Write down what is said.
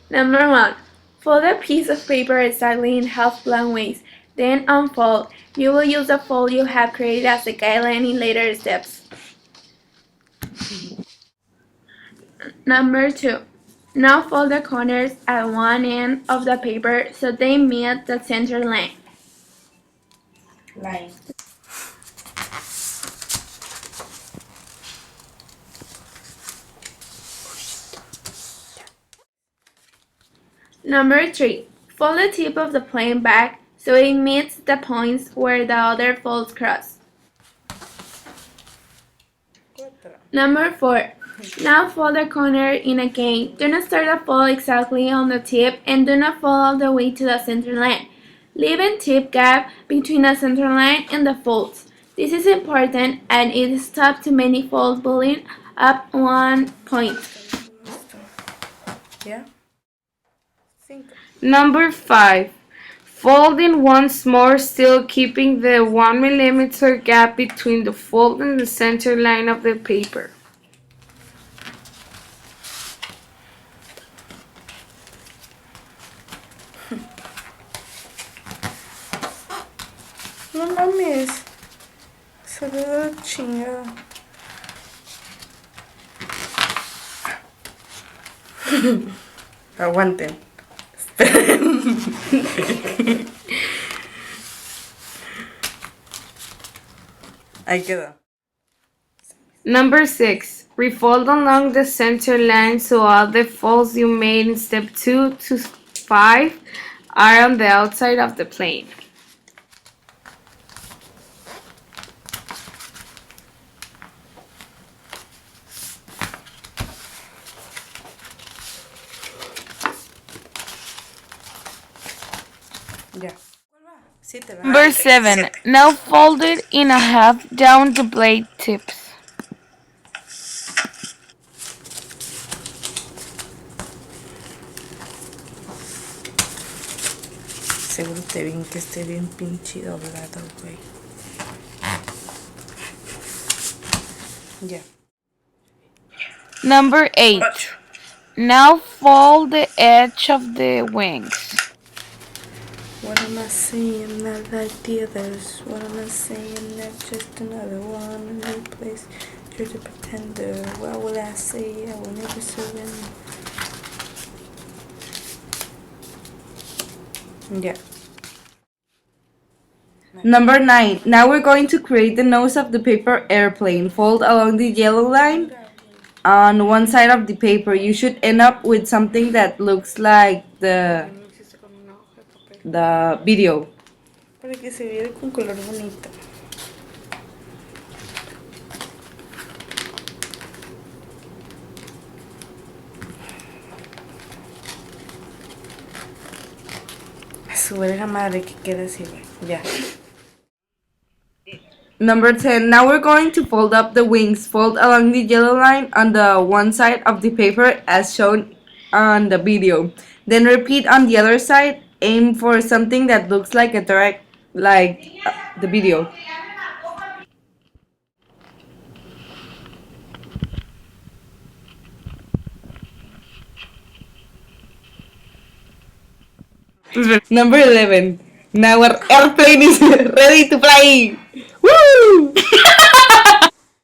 Number 1. Fold a piece of paper exactly in half blank ways. Then unfold. You will use the fold you have created as a guideline in later steps. Number 2. Now fold the corners at one end of the paper so they meet the center line. Number 3. Fold the tip of the plane back so it meets the points where the other folds cross. Number 4. Now fold the corner in again. Do not start the fold exactly on the tip and do not fold all the way to the center line. Leave a tip gap between the center line and the folds. This is important and it stops too many folds building up one point. Yeah. Number 5. Fold in once more, still keeping the 1 millimeter gap between the fold and the center line of the paper. No mames. Se ve de la chingada. Aguanten. Ahí quedó. Number 6. Refold along the center line so all the folds you made in step 2 to 5 are on the outside of the plane. Ya. Siete, ¿verdad? Number 7. Now fold it in a half down the blade tips. Seguro te bien que esté bien pinche doblado, güey. Ya. Number 8. Now fold the edge of the wings. What am I saying? Not like the others. What am I saying? Not just another one in a new place. You're the pretender. What will I say? I will never surrender. Yeah. Number 9. Now we're going to create the nose of the paper airplane. Fold along the yellow line on one side of the paper. You should end up with something that looks like the video. Para que se vea con color bonito. A su verga madre que quede así, güey. Ya. Number 10. Now we're going to fold up the wings. Fold along the yellow line on the one side of the paper as shown on the video. Then repeat on the other side. Aim for something that looks like a direct, like the video. Number 11. Now our airplane is ready to fly. Woo!